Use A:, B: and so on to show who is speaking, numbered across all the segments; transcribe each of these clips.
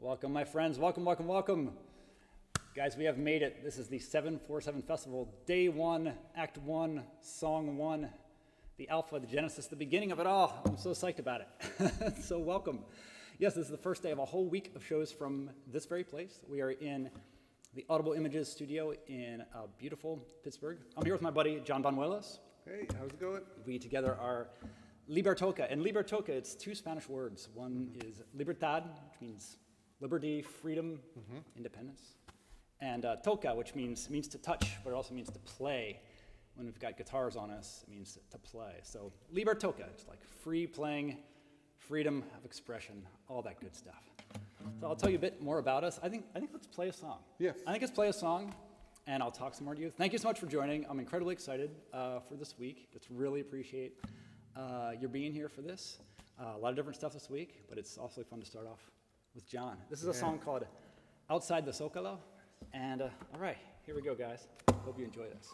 A: Welcome, my friends. Welcome, welcome, welcome. Guys, we have made it. This is the 747 Festival, Day 1, Act 1, Song 1, the Alpha, the Genesis, the beginning of it all. I'm so psyched about it. So welcome. Yes, this is the first day of a whole week of shows from this very place. We are in the Audible Images studio in beautiful Pittsburgh. I'm here with my buddy, John Bañuelos.
B: Hey, how's it going?
A: We together are LIBERTOCA. And LIBERTOCA, it's two Spanish words. One is libertad, which means liberty, freedom, independence. And toca, which means to touch, but it also means to play. When we've got guitars on us, it means to play. So LIBERTOCA, it's like free playing, freedom of expression, all that good stuff. So I'll tell you a bit more about us. I think let's play a song.
B: Yes.
A: I think let's play a song, and I'll talk some more to you. Thank you so much for joining. I'm incredibly excited for this week. Just really appreciate your being here for this. A lot of different stuff this week, but it's also fun to start off with John. This is a song called Outside the Zócalo. And all right, here we go, guys. Hope you enjoy this.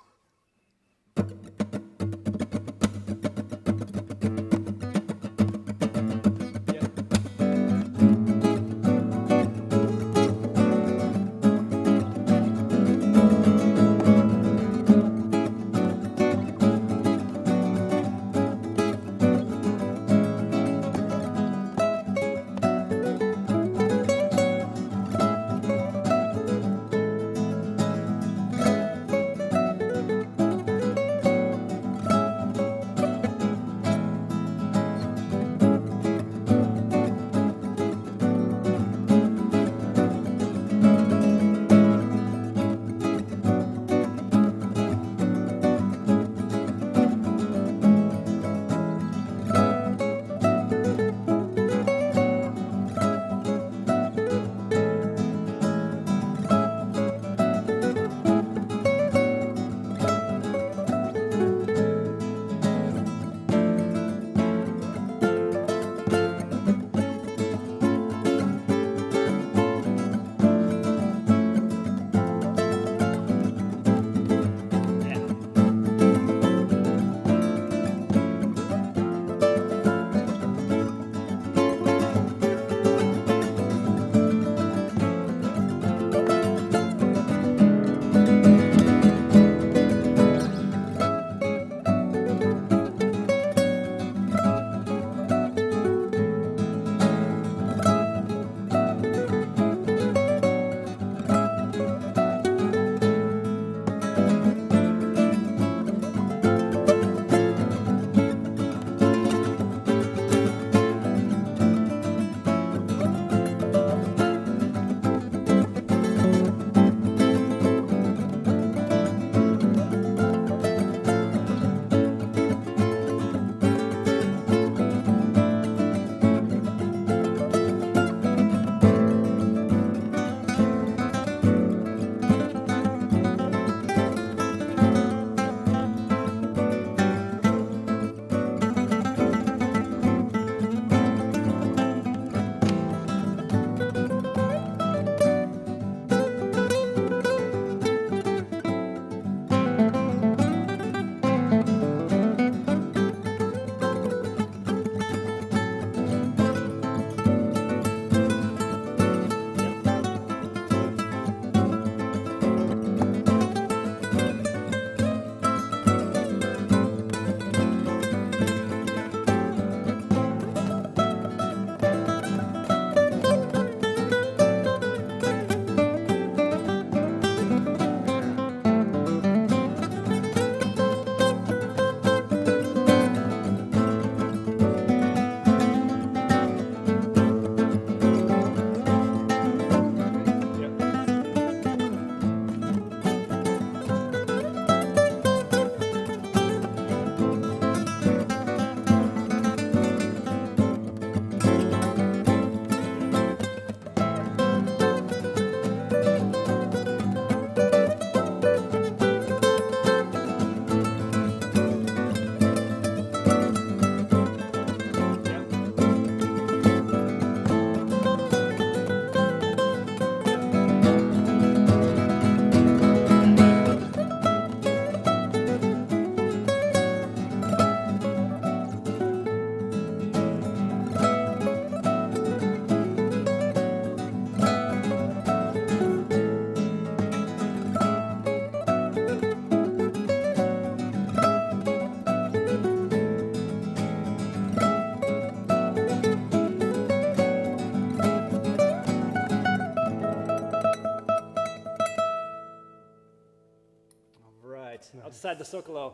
A: right, outside the Zocalo.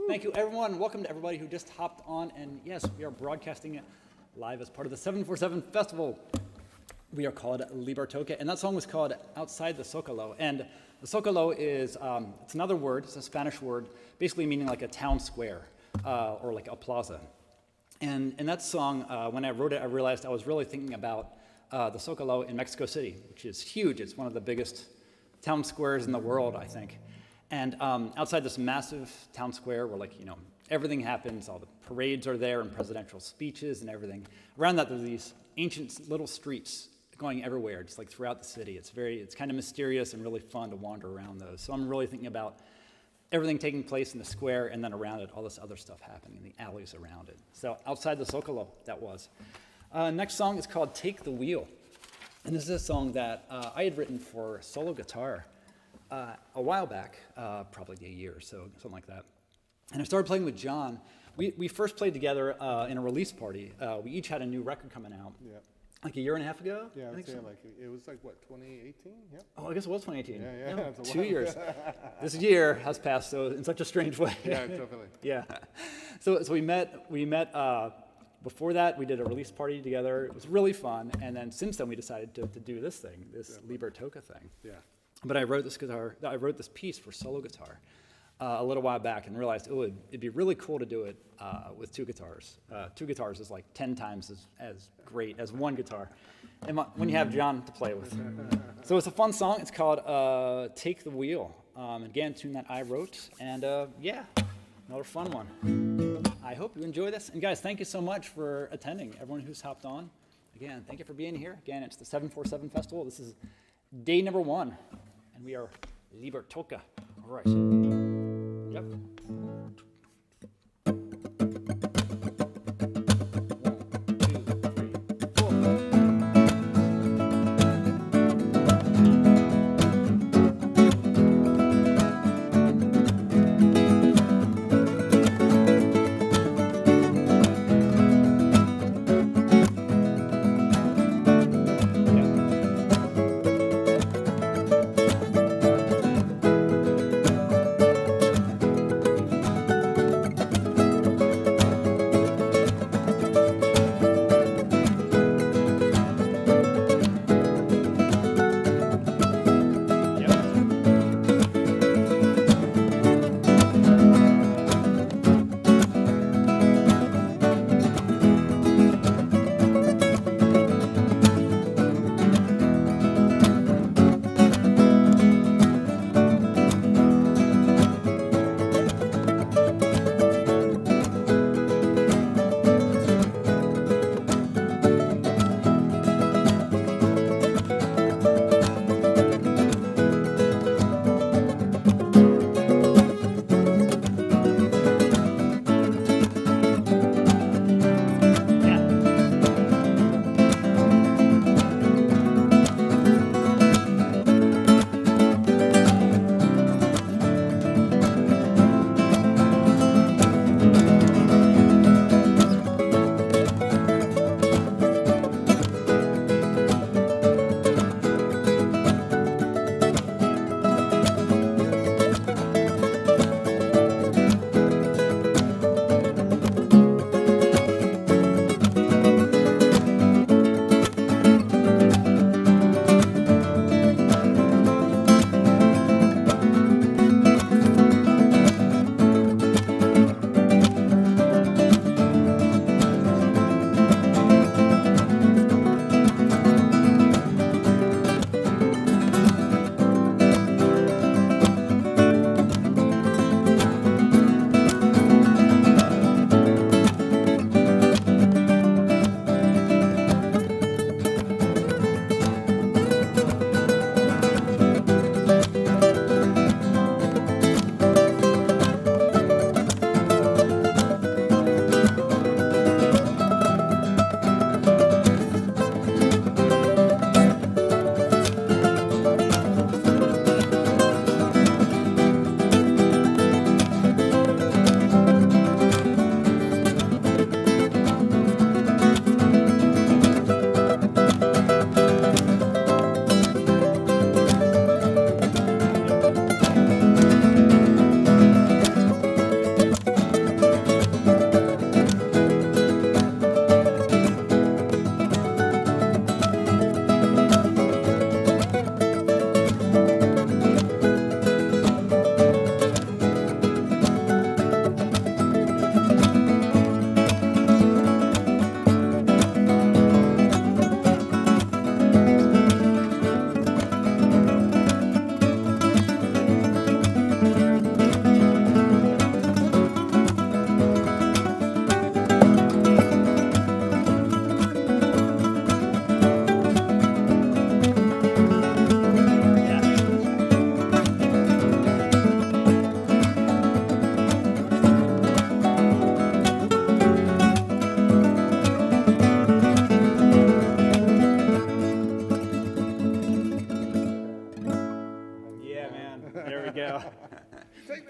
A: Thank you, everyone. Welcome to everybody who just hopped on. And yes, we are broadcasting it live as part of the 747 Festival. We are called LIBERTOCA, and that song was called Outside the Zocalo. And the Zocalo is, it's another word, it's a Spanish word, basically meaning like a town square or like a plaza. And in that song, when I wrote it, I realized I was really thinking about the Zocalo in Mexico City, which is huge. It's one of the biggest town squares in the world, I think. And outside this massive town square where, like, you know, everything happens, all the parades are there and presidential speeches and everything. Around that, there's these ancient little streets going everywhere, just like throughout the city. It's kind of mysterious and really fun to wander around those. So I'm really thinking about everything taking place in the square, and then around it, all this other stuff happening in the alleys around it. So outside the Zocalo, that was. Next song is called Take the Wheel. And this is a song that I had written for solo guitar a while back, probably a year or so, something like that. And I started playing with John. We first played together in a release party. We each had a new record coming out.
B: Yeah.
A: Like a year and a half ago?
B: Yeah,
A: I think so.
B: like it was like what, 2018? Yep.
A: Oh, I guess it was 2018.
B: Yeah.
A: No,
B: It's a
A: 2
B: while.
A: years. This year has passed so in such a strange way.
B: Yeah, definitely.
A: Yeah. So we met before that. We did a release party together. It was really fun. And then since then we decided to do this thing, this LIBERTOCA thing.
B: Yeah.
A: But I wrote this piece for solo guitar a little while back and realized it'd be really cool to do it with two guitars. Two guitars is like 10 times as great as one guitar. And when you have John to play with. So it's a fun song. It's called Take the Wheel. Again, a tune that I wrote. And yeah, another fun one. I hope you enjoy this. And guys, thank you so much for attending, everyone who's hopped on. Again, thank you for being here. Again, it's the 747 Festival. This is day number 1. And we are LIBERTOCA. All right. Yep. 1, 2, 3, 4.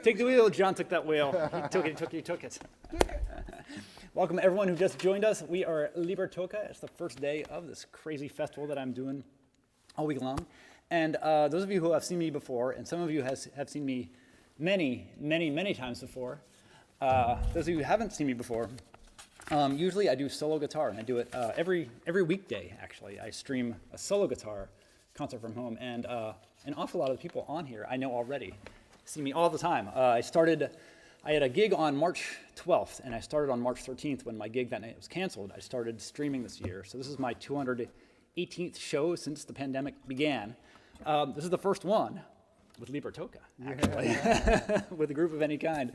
A: Take the wheel. John took that wheel. He took it. Welcome everyone who just joined us. We are LIBERTOCA. It's the first day of this crazy festival that I'm doing all week long. And those of you who have seen me before, and some of you have seen me many times before, those of you who haven't seen me before, usually I do solo guitar, and I do it every weekday, actually. I stream a solo guitar concert from home, and an awful lot of the people on here I know already. See me all the time. I had a gig on March 12th, and I started on March 13th when my gig that night was canceled. I started streaming this year, so this is my 218th show since the pandemic began. This is the first one with LIBERTOCA, actually, with a group of any kind.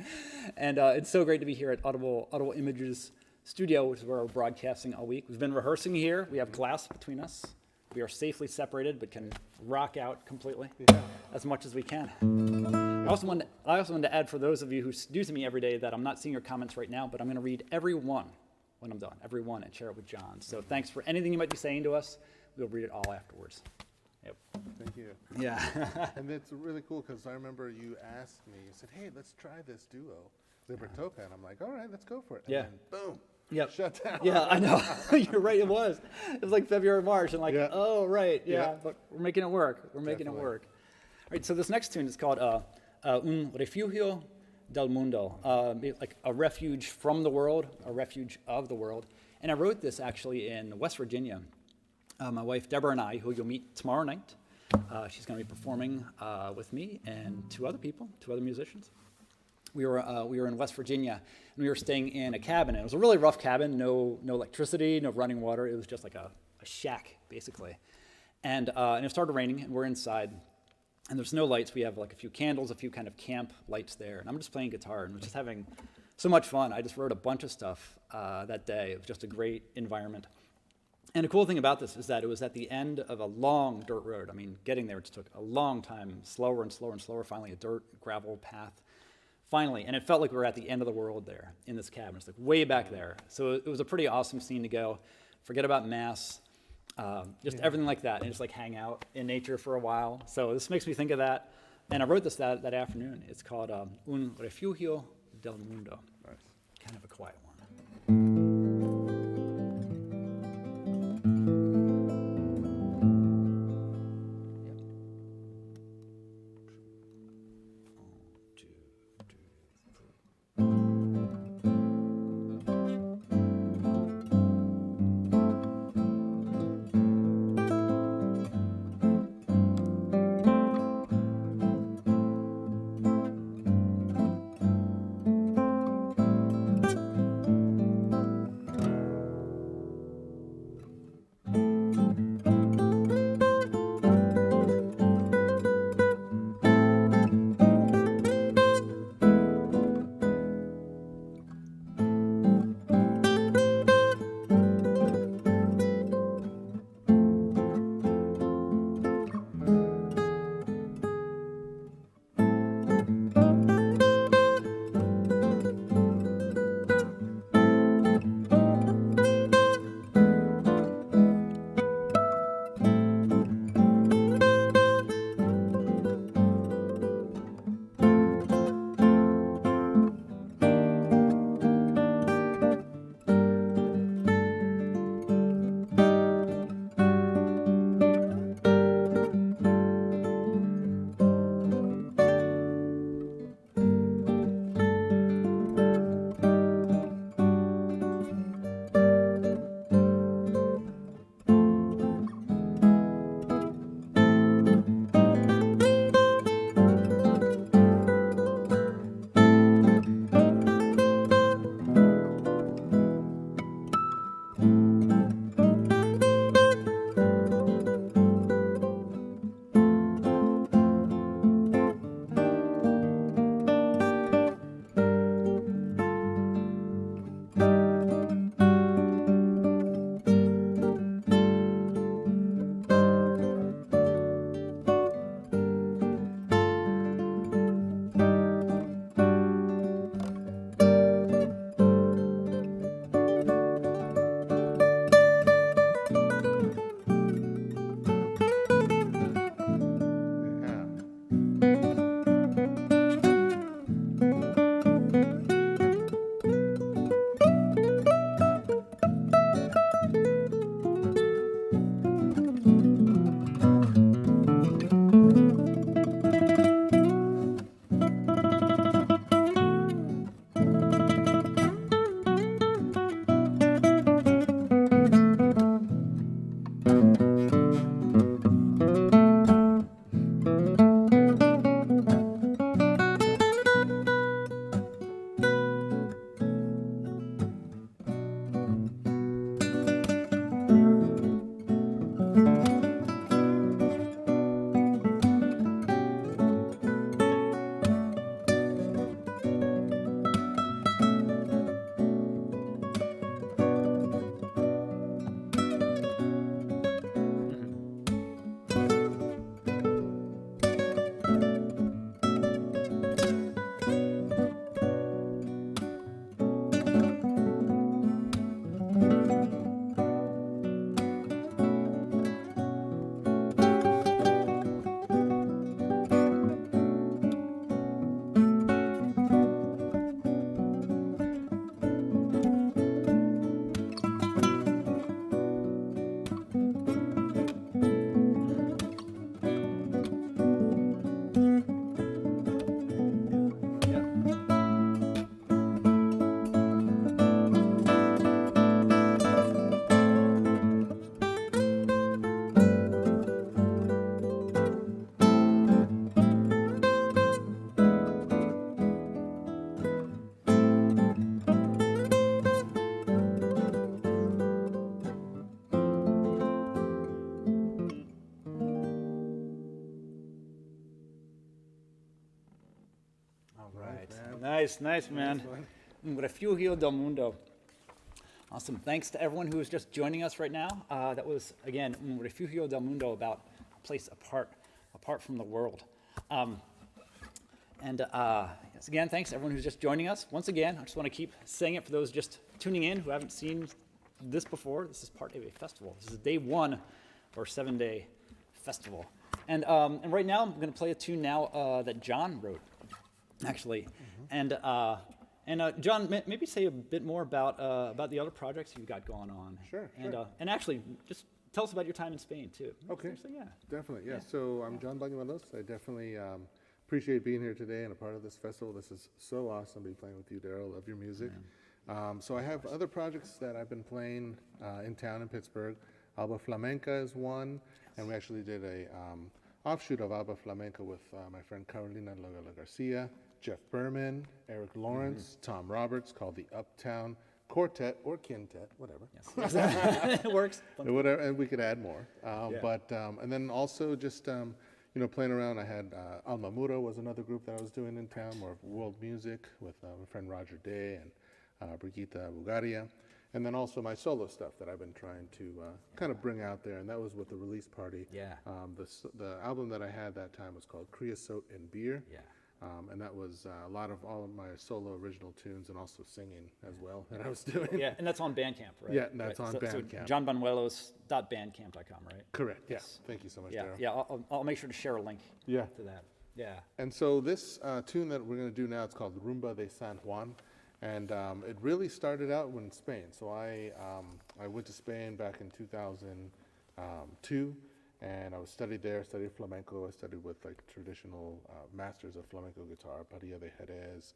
A: And it's so great to be here at Audible Images Studio, which is where we're broadcasting all week. We've been rehearsing here. We have glass between us. We are safely separated, but can rock out completely as much as we can. I also wanted to add, for those of you who do see me every day, that I'm not seeing your comments right now, but I'm going to read every one when I'm done, every one, and share it with John. So thanks for anything you might be saying to us. We'll read it all afterwards. Yep.
B: Thank you.
A: Yeah.
B: And it's really cool because I remember you asked me, you said, hey, let's try this duo, LIBERTOCA. And I'm like, all right, let's go for it. And
A: Yeah.
B: then boom.
A: Yep.
B: Shut down.
A: Yeah, I know. You're right, it was. It was like February, March, and like, oh, right, yeah, but we're making it work. We're making it work. All right, so this next tune is called Un Refugio del Mundo, like a refuge from the world, a refuge of the world. And I wrote this actually in West Virginia. My wife, Deborah, and I, who you'll meet tomorrow night, she's going to be performing with me and two other musicians. We were in West Virginia, and we were staying in a cabin. It was a really rough cabin, no electricity, no running water. It was just like a shack, basically. And it started raining, and we're inside, and there's no lights. We have like a few candles, a few kind of camp lights there, and I'm just playing guitar, and we're just having so much fun. I just wrote a bunch of stuff that day. It was just a great environment. And the cool thing about this is that it was at the end of a long dirt road. I mean, getting there just took a long time, slower and slower and slower, finally a dirt gravel path. Finally, and it felt like we were at the end of the world there in this cabin. It's like way back there. So it was a pretty awesome scene to go. Forget about mass, just everything like that, and just like hang out in nature for a while. So this makes me think of that. And I wrote this that afternoon. It's called Un Refugio del Mundo.
B: Nice.
A: Kind of a quiet one. Nice, man. Refugio del Mundo. Awesome. Thanks to everyone who is just joining us right now. That was, again, Refugio del Mundo, about a place apart from the world. Yes, again, thanks to everyone who's just joining us. Once again, I just want to keep saying it for those just tuning in who haven't seen this before. This is part of a festival. This is day one of our 7-day festival. And right now, I'm going to play a tune now that John wrote, actually. John, maybe say a bit more about the other projects you've got going on.
B: Sure.
A: And actually, just tell us about your time in Spain too.
B: Okay.
A: Seriously, yeah.
B: Definitely, yeah. So I'm John Bañuelos. I definitely appreciate being here today and a part of this festival. This is so awesome to be playing with you, Daryl. Love your music. So I have other projects that I've been playing in town in Pittsburgh. Alba Flamenca is one, and we actually did a offshoot of Alba Flamenca with my friend Carolina Loyola Garcia, Jeff Berman, Eric Lawrence, Tom Roberts, called the Uptown Quartet or Quintet, whatever.
A: Yes. It works.
B: Whatever, and we could add more. And then also just playing around. I had Alma Mura was another group that I was doing in town, more of world music with my friend Roger Day and Brigitte Bugaria. And then also my solo stuff that I've been trying to kind of bring out there, and that was with the release party.
A: Yeah.
B: The album that I had that time was called Creosote and Beer.
A: Yeah.
B: And that was all of my solo original tunes and also singing as well that I was doing.
A: Yeah, and that's on Bandcamp, right?
B: Yeah, that's on Bandcamp.
A: So johnbanuelos.bandcamp.com, right?
B: Correct, yes. Thank you so much, Daryl.
A: Yeah, I'll make sure to share a link to that. Yeah.
B: And so this tune that we're going to do now, it's called Rumba de San Juan. And it really started out in Spain. So I went to Spain back in 2002. And I studied flamenco. I studied with like traditional masters of flamenco guitar. Padilla de Jerez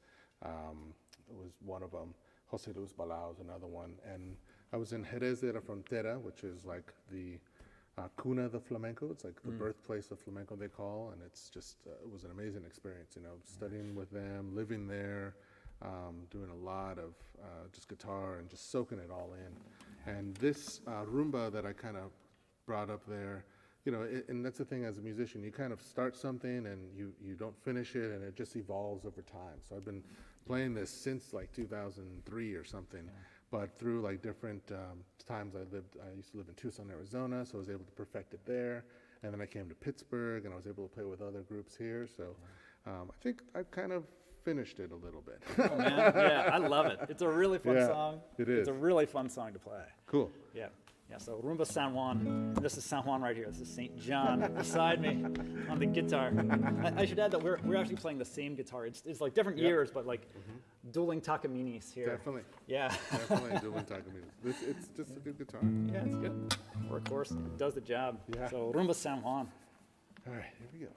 B: was one of them. Jose Luis Balao is another one. And I was in Jerez de la Frontera, which is like the cuna de flamenco. It's like the birthplace of flamenco, they call. And it's just, it was an amazing experience, studying with them, living there, doing a lot of just guitar and just soaking it all in. And this rumba that I kind of brought up there, and that's the thing as a musician, you kind of start something and you don't finish it, and it just evolves over time. So I've been playing this since like 2003 or something, but through like different times I used to live in Tucson, Arizona, so I was able to perfect it there. And then I came to Pittsburgh and I was able to play with other groups here. So I think I've kind of finished it a little bit.
A: Oh, man. Yeah, I love it. It's a really fun song.
B: It is.
A: It's a really fun song to play.
B: Cool.
A: Yeah. Yeah, so Rumba San Juan. This is San Juan right here. This is St. John beside me on the guitar. I should add that we're actually playing the same guitar. It's like different years, but like dueling Takaminis here.
B: Definitely.
A: Yeah.
B: Definitely dueling Takaminis. It's just a good guitar.
A: Yeah, it's good. Workhorse. It does the job.
B: Yeah.
A: So Rumba San Juan.
B: All right, here we go.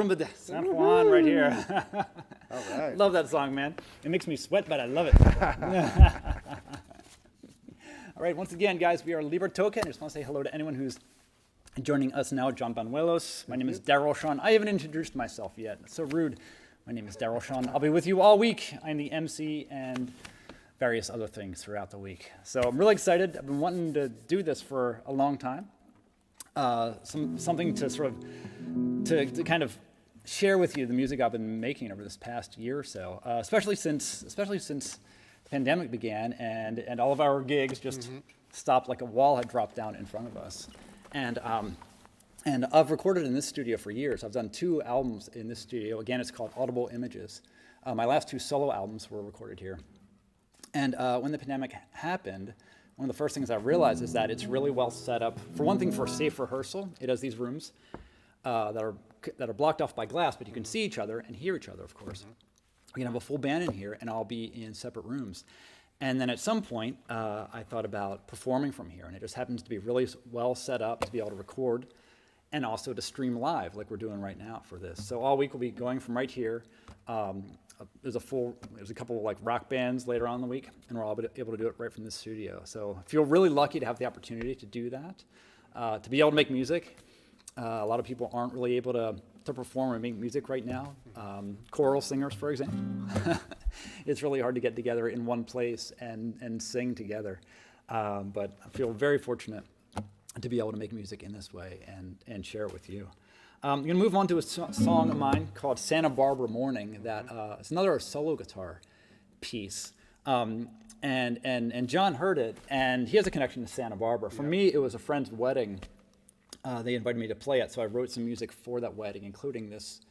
A: Rumba de San Juan right here.
B: All right.
A: Love that song, man. It makes me sweat, but I love it. All right, once again, guys, we are LIBERTOCA, and I just want to say hello to anyone who's joining us now. John Bañuelos. My name is Daryl, Shawn. I haven't introduced myself yet. It's so rude. My name is Daryl, Shawn. I'll be with you all week. I'm the MC and various other things throughout the week. So I'm really excited. I've been wanting to do this for a long time. Something to sort of, to kind of share with you the music I've been making over this past year or so, especially since the pandemic began and all of our gigs just stopped, like a wall had dropped down in front of us. And I've recorded in this studio for years. I've done 2 albums in this studio. Again, it's called Audible Images. My last 2 solo albums were recorded here. And when the pandemic happened, one of the first things I realized is that it's really well set up. For one thing, for safe rehearsal, it has these rooms that are blocked off by glass, but you can see each other and hear each other, of course. We can have a full band in here, and I'll be in separate rooms. And then at some point, I thought about performing from here, and it just happens to be really well set up to be able to record and also to stream live like we're doing right now for this. So all week we'll be going from right here. There's a couple of like rock bands later on in the week, and we're all able to do it right from this studio. So I feel really lucky to have the opportunity to do that, to be able to make music. A lot of people aren't really able to perform and make music right now. Choral singers, for example. It's really hard to get together in one place and sing together. But I feel very fortunate to be able to make music in this way and share it with you. I'm going to move on to a song of mine called Santa Barbara Morning. It's another solo guitar piece. And John heard it, and he has a connection to Santa Barbara. For me, it was a friend's wedding. They invited me to play it, so I wrote some music for that wedding, including this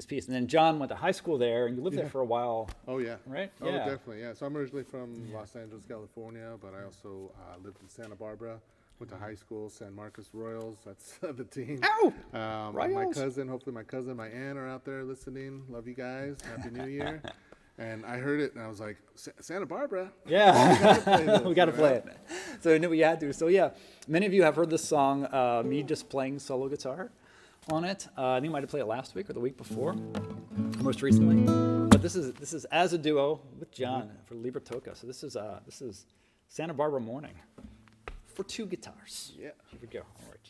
A: piece. And then John went to high school there, and you lived there for a while.
B: Oh, yeah.
A: Right?
B: Oh,
A: Yeah.
B: definitely, yeah. So I'm originally from Los Angeles, California, but I also lived in Santa Barbara. Went to high school, San Marcos Royals. That's the team.
A: Ow!
B: My
A: Royals.
B: cousin, hopefully my aunt are out there listening. Love you guys. Happy New Year. And I heard it, and I was like, Santa Barbara?
A: Yeah, we got to play it. So I knew we had to. So yeah, many of you have heard this song, me just playing solo guitar on it. I think I might have played it last week or the week before, most recently. But this is as a duo with John for LIBERTOCA. So this is Santa Barbara Morning for 2 guitars.
B: Yeah.
A: Here we go. All right.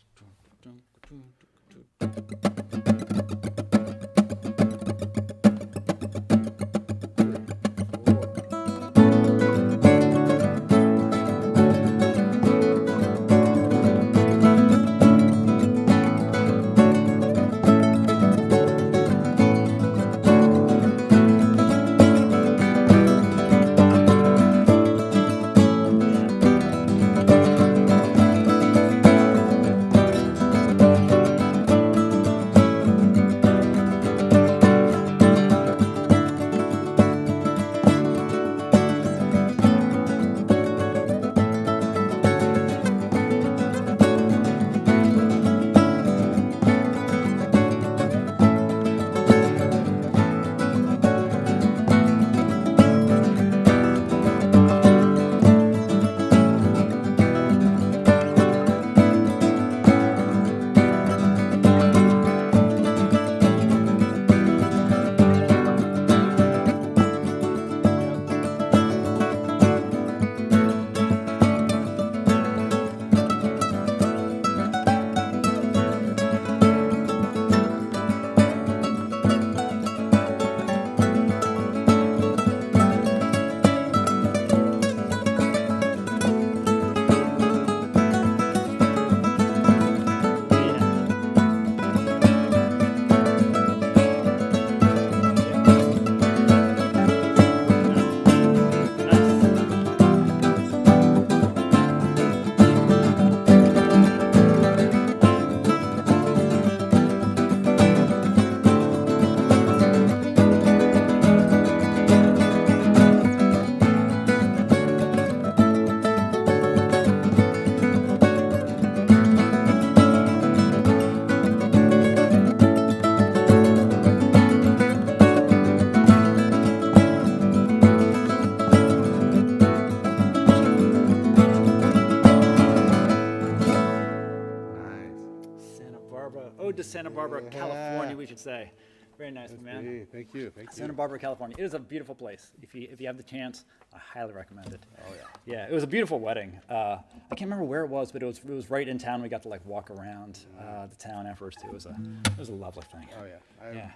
A: Ode to Santa Barbara, California, we should say. Very nice, man.
B: Hey, thank you. Thank
A: Santa
B: you.
A: Barbara, California. It is a beautiful place. If you have the chance, I highly recommend it.
B: Oh, yeah.
A: Yeah, it was a beautiful wedding. I can't remember where it was, but it was right in town. We got to like walk around the town afterwards too. It was a lovely thing.
B: Oh, yeah.
A: Yeah.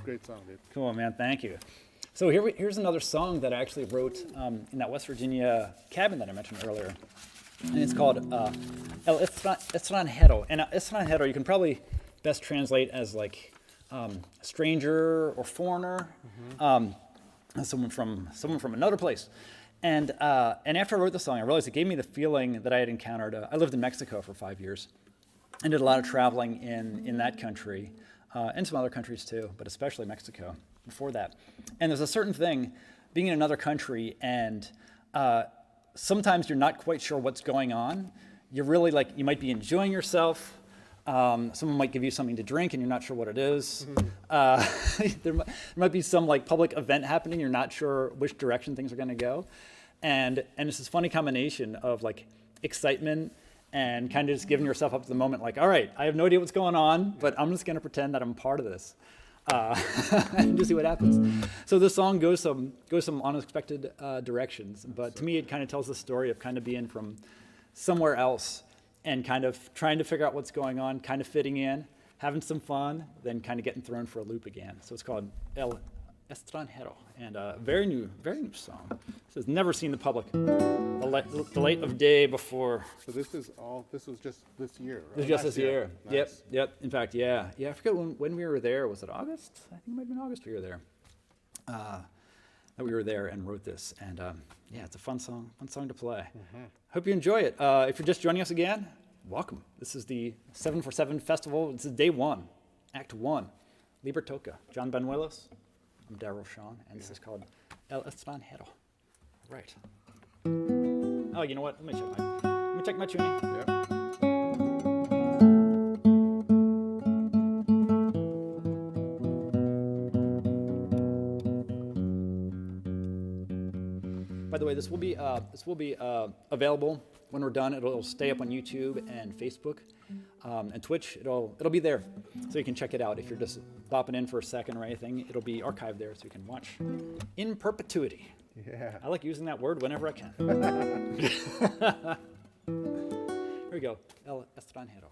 B: Great song, dude.
A: Cool, man. Thank you. So here's another song that I actually wrote in that West Virginia cabin that I mentioned earlier, and it's called El Extranjero. And extranjero you can probably best translate as like stranger or foreigner, someone from another place. And after I wrote the song, I realized it gave me the feeling that I had encountered. I lived in Mexico for 5 years and did a lot of traveling in that country and some other countries too, but especially Mexico before that. And there's a certain thing being in another country, and sometimes you're not quite sure what's going on. You're really like, you might be enjoying yourself. Someone might give you something to drink and you're not sure what it is. There might be some like public event happening. You're not sure which direction things are going to go. And it's this funny combination of like excitement and kind of just giving yourself up to the moment. Like, all right, I have no idea what's going on, but I'm just going to pretend that I'm part of this and just see what happens. So this song goes some unexpected directions. But to me, it kind of tells the story of kind of being from somewhere else and kind of trying to figure out what's going on, kind of fitting in, having some fun, then kind of getting thrown for a loop again. So it's called El Extranjero, and a very new song. This has never seen the public, the light of day before.
B: So this was just this year, right?
A: This is just this year.
B: Nice.
A: Yep. In fact, yeah. I forget when we were there. Was it August? I think it might have been August we were there. That we were there and wrote this, and yeah, it's a fun song to play. Hope you enjoy it. If you're just joining us again, welcome. This is the 747 Festival. This is day 1, Act 1, LIBERTOCA. John Bañuelos. I'm Daryl, Shawn, and this is called El Extranjero. Right. Oh, you know what? Let me check my tuning.
B: Yep.
A: By the way, this will be available when we're done. It'll stay up on YouTube and Facebook and Twitch. It'll be there, so you can check it out. If you're just bopping in for a second or anything, it'll be archived there, so you can watch in perpetuity.
B: Yeah.
A: I like using that word whenever I can. Here we go. El Extranjero.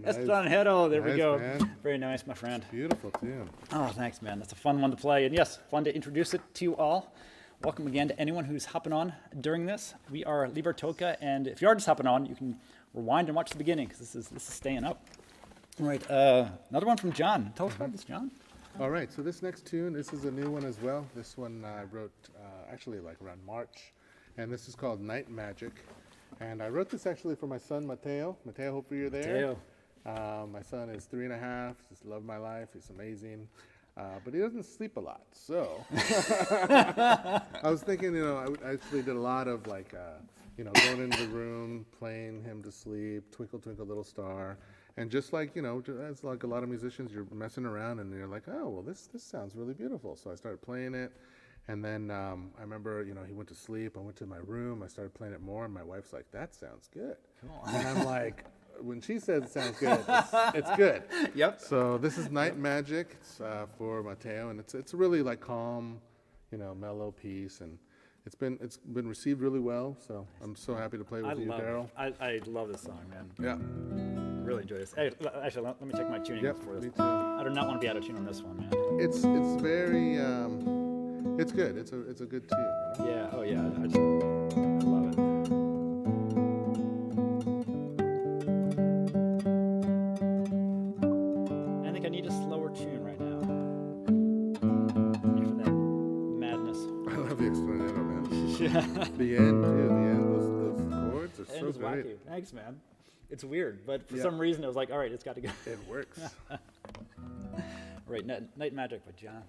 B: Nice.
A: Estranjero, there we
B: Nice,
A: go.
B: man.
A: Very nice, my friend.
B: Beautiful tune.
A: Oh, thanks, man. That's a fun one to play. And yes, fun to introduce it to you all. Welcome again to anyone who's hopping on during this. We are LIBERTOCA, and if you are just hopping on, you can rewind and watch the beginning, because this is staying up. All right, another one from John. Tell us about this, John.
B: All right, so this next tune, this is a new one as well. This one I wrote actually like around March, and this is called Night Magic. And I wrote this actually for my son, Mateo. Mateo, hopefully you're there.
A: Mateo.
B: My son is 3.5, just love my life, he's amazing. But he doesn't sleep a lot, so I was thinking, I actually did a lot of like, going into the room, playing him to sleep, Twinkle, Twinkle, Little Star. And just like, as like a lot of musicians, you're messing around and you're like, oh, well, this sounds really beautiful. So I started playing it. And then I remember, he went to sleep. I went to my room. I started playing it more. And my wife's like, that sounds good. Cool. And I'm like, when she says it sounds good, it's good.
A: Yep.
B: So this is Night Magic. It's for Mateo. And it's really like calm, mellow piece. And it's been received really well. So I'm so happy to play with you, Daryl.
A: I love this song, man.
B: Yeah.
A: Really enjoy this. Hey, actually, let me check my tuning
B: Yep,
A: before this.
B: me too.
A: I do not want to be out of tune on this one, man.
B: It's very, it's good. It's a good tune.
A: Yeah, oh yeah, I love it. I think I need a slower tune right now. Ready for that madness.
B: I love the Estranjero, man.
A: Yeah.
B: The end, too. The end. Those chords are
A: And
B: so
A: it's
B: great.
A: wacky. Thanks, man. It's weird, but for
B: Yeah.
A: some reason, I was like, all right, it's got to go.
B: It works.
A: Right, Night Magic by John.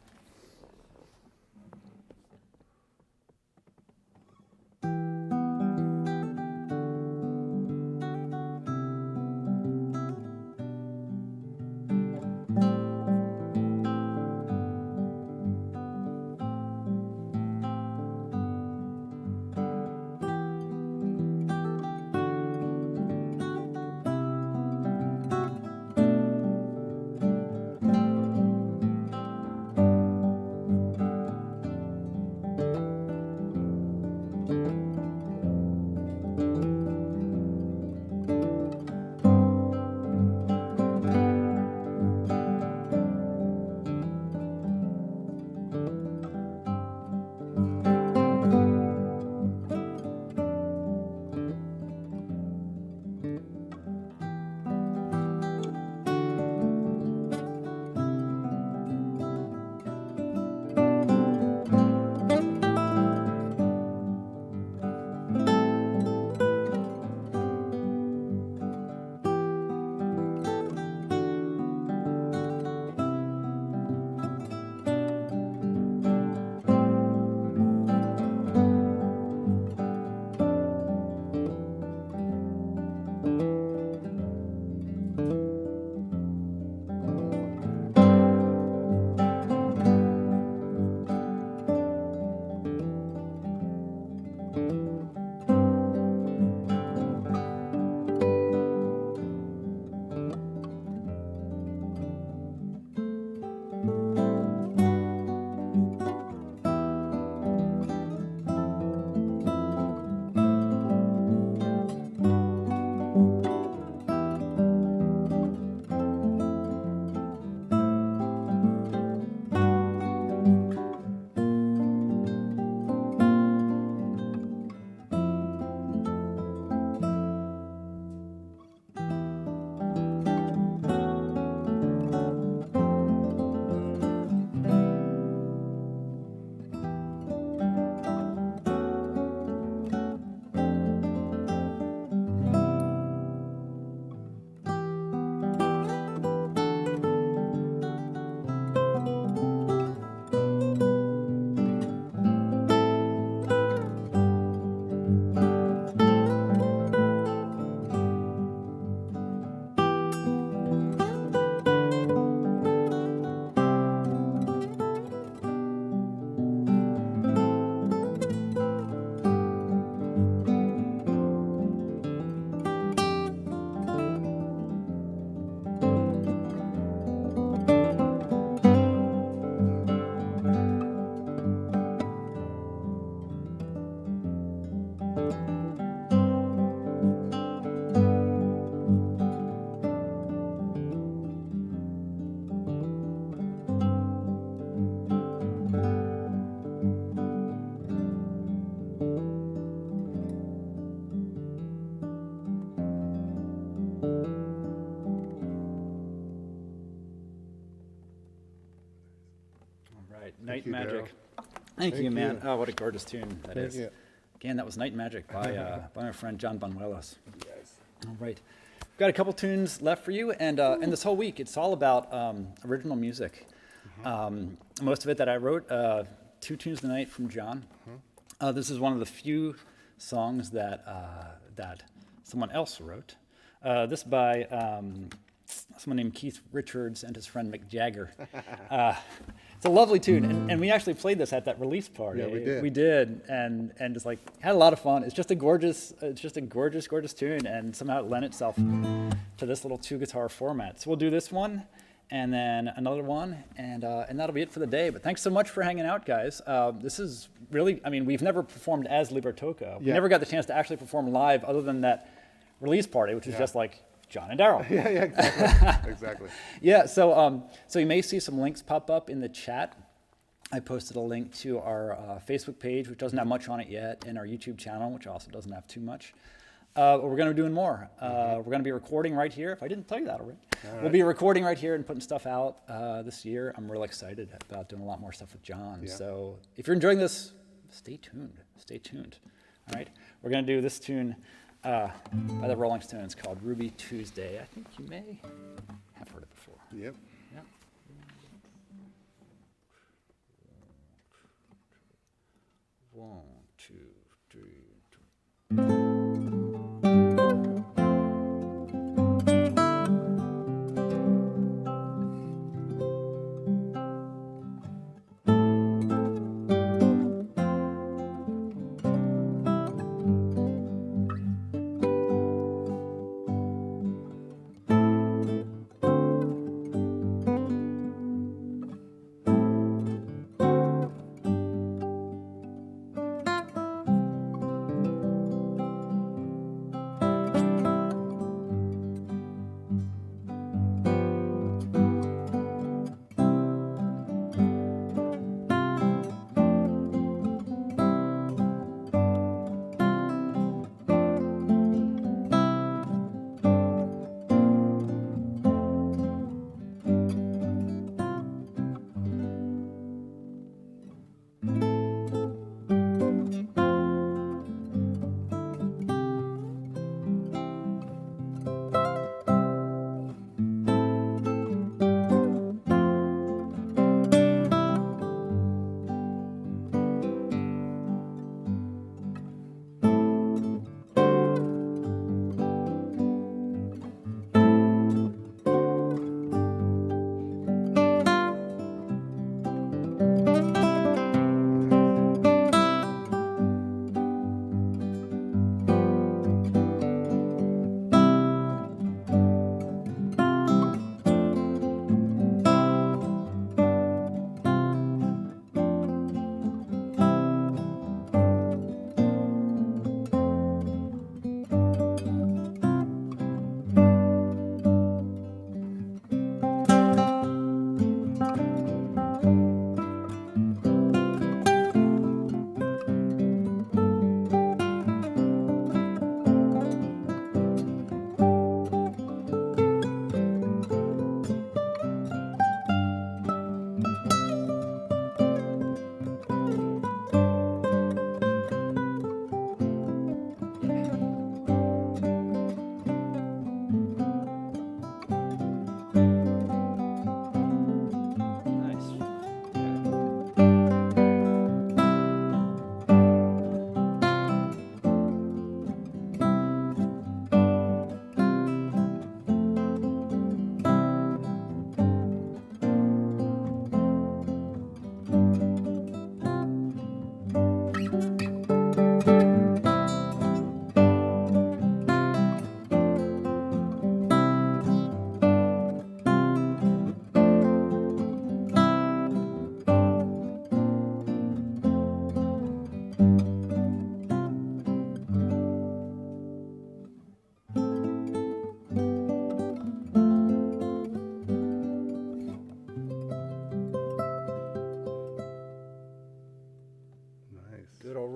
B: you,
A: Magic.
B: Daryl.
A: Thank you,
B: Thank
A: man.
B: you.
A: Oh, what a gorgeous tune that
B: Thank
A: is.
B: you.
A: Again, that was Night Magic by my friend John Bañuelos.
B: Yes.
A: All right. We've got a couple tunes left for you, and this whole week, it's all about original music. Most of it that I wrote, 2 tunes tonight from John. This is one of the few songs that someone else wrote. This by someone named Keith Richards and his friend Mick Jagger. It's a lovely tune, and we actually played this at that release party.
B: Yeah, we did.
A: We did, and just like had a lot of fun. It's just a gorgeous tune, and somehow it lent itself to this little 2-guitar format. So we'll do this one, and then another one, and that'll be it for the day. But thanks so much for hanging out, guys. This is really, I mean, we've never performed as Libertoca. We
B: Yeah.
A: never got the chance to actually perform live, other than that release party, which is just like John and Daryl.
B: Yeah, exactly. Exactly.
A: Yeah, so you may see some links pop up in the chat. I posted a link to our Facebook page, which doesn't have much on it yet, and our YouTube channel, which also doesn't have too much. We're going to be doing more. We're going to be recording right here, if I didn't tell you that already. We'll be recording right here and putting stuff out this year. I'm real excited about doing a lot more stuff with John.
B: Yeah.
A: So if you're enjoying this, stay tuned. Stay tuned. All right? We're going to do this tune by the Rolling Stones called Ruby Tuesday. I think you may have heard it before.
B: Yep.
A: Yeah. 1, 2, 3.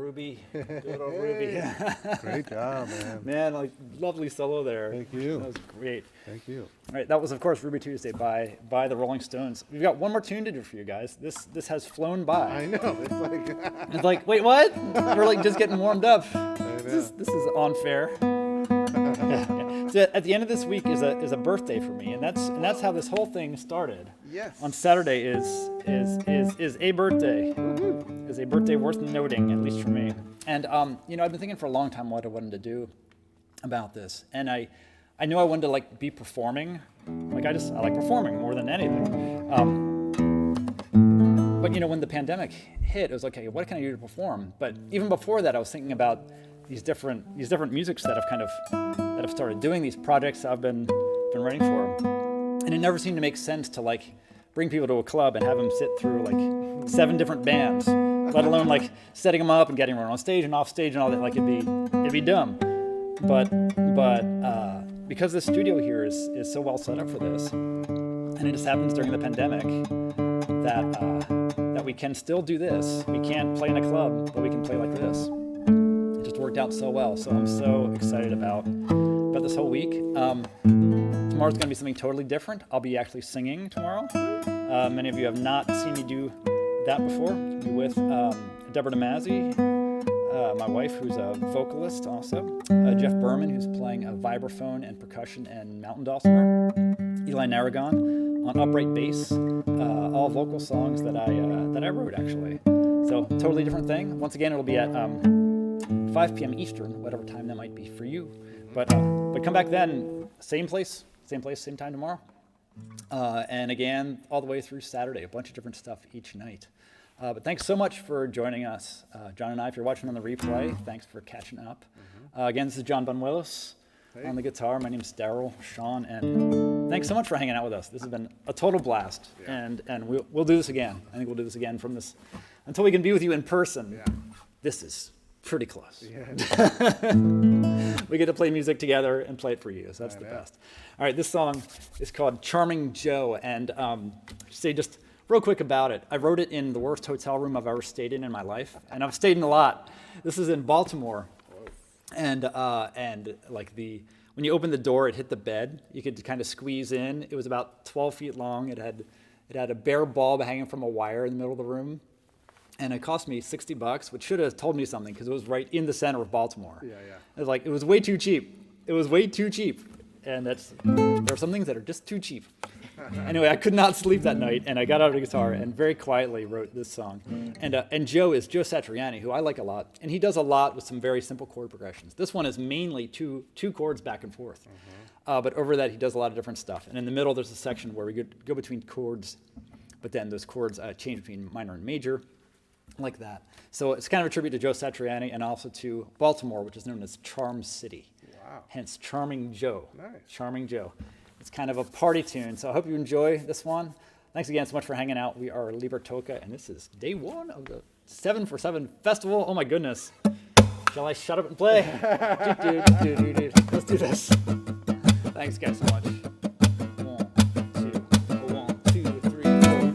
A: Ruby. Good old Ruby.
B: Great job, man.
A: Man, like lovely solo there.
B: Thank you.
A: That was great.
B: Thank you.
A: Right, that was, of course, Ruby Tuesday by the Rolling Stones. We've got one more tune to do for you guys. This has flown by.
B: I know. It's like
A: It's like, wait, what? We're like just getting warmed up.
B: I
A: This is unfair. Yeah. So at the end of this week is a birthday for me, and that's how this whole thing started.
B: Yes.
A: On Saturday is a birthday. Is a birthday worth noting, at least for me. And I've been thinking for a long time what I wanted to do about this, and I knew I wanted to like be performing. Like I like performing more than anything. But when the pandemic hit, it was like, okay, what can I do to perform? But even before that, I was thinking about these different musics that have started doing these projects I've been writing for, and it never seemed to make sense to like bring people to a club and have them sit through like 7 different bands, let alone like setting them up and getting them on stage and off stage and all that. Like it'd be dumb. But because the studio here is so well set up for this, and it just happens during the pandemic, that we can still do this. We can't play in a club, but we can play like this. It just worked out so well. So I'm so excited about this whole week. Tomorrow's going to be something totally different. I'll be actually singing tomorrow. Many of you have not seen me do that before. I'll be with Deborah Damazzi, my wife, who's a vocalist also, Jeff Berman, who's playing a vibraphone and percussion and mountain dulcimer, Eli Narragon on upright bass, all vocal songs that I wrote actually. So totally different thing. Once again, it'll be at 5 p.m. Eastern, whatever time that might be for you. But come back then, same place, same time tomorrow. And again, all the way through Saturday, a bunch of different stuff each night. But thanks so much for joining us, John and I. If you're watching on the replay, thanks for catching up. Again, this is John Bañuelos on the guitar. My name's Daryl, Shawn, and thanks so much for hanging out with us. This has been a total blast, and we'll do this again. I think we'll do this again from this until we can be with you in person.
B: Yeah.
A: This is pretty close.
B: Yeah.
A: We get to play music together and play it for you, so that's the best. All right, this song is called Charming Joe, and say just real quick about it. I wrote it in the worst hotel room I've ever stayed in my life, and I've stayed in a lot. This is in Baltimore, and like when you open the door, it hit the bed. You could kind of squeeze in. It was about 12 feet long. It had a bare bulb hanging from a wire in the middle of the room, and it cost me $60, which should have told me something because it was right in the center of Baltimore.
B: Yeah.
A: It was way too cheap. It was way too cheap, and there are some things that are just too cheap. Anyway, I could not sleep that night, and I got out a guitar and very quietly wrote this song. And Joe is Joe Satriani, who I like a lot, and he does a lot with some very simple chord progressions. This one is mainly two chords back and forth, but over that he does a lot of different stuff. And in the middle there's a section where we go between chords, but then those chords change between minor and major, like that. So it's kind of a tribute to Joe Satriani and also to Baltimore, which is known as Charm City.
B: Wow.
A: Hence Charming Joe.
B: Nice.
A: Charming Joe. It's kind of a party tune, so I hope you enjoy this one. Thanks again so much for hanging out. We are LIBERTOCA, and this is day 1 of the 7 for 7 festival. Oh my goodness. Shall I shut up and play? Let's do this. Thanks guys so much. 1, 2, 1, 2, 3, 4.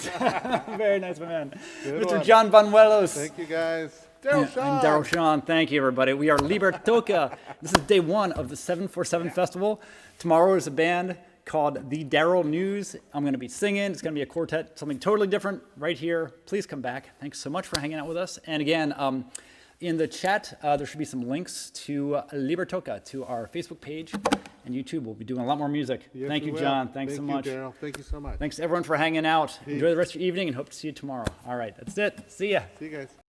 A: right. Very nice, my man.
B: Good
A: Mr.
B: one.
A: John Bañuelos.
B: Thank you, guys. Daryl, Shawn.
A: I'm Daryl Shawn. Thank you, everybody. We are LIBERTOCA. This is day 1 of the 747 Festival. Tomorrow is a band called the Daryl News. I'm going to be singing. It's going to be a quartet, something totally different right here. Please come back. Thanks so much for hanging out with us. And again, in the chat, there should be some links to LIBERTOCA, to our Facebook page and YouTube. We'll be doing a lot more music.
B: Yes,
A: Thank
B: we
A: you,
B: will.
A: John. Thanks so much.
B: Thank you, Daryl. Thank you so much.
A: Thanks, everyone, for hanging out.
B: Peace.
A: Enjoy the rest of your evening and hope to see you tomorrow. All right, that's it. See ya.
B: See you guys.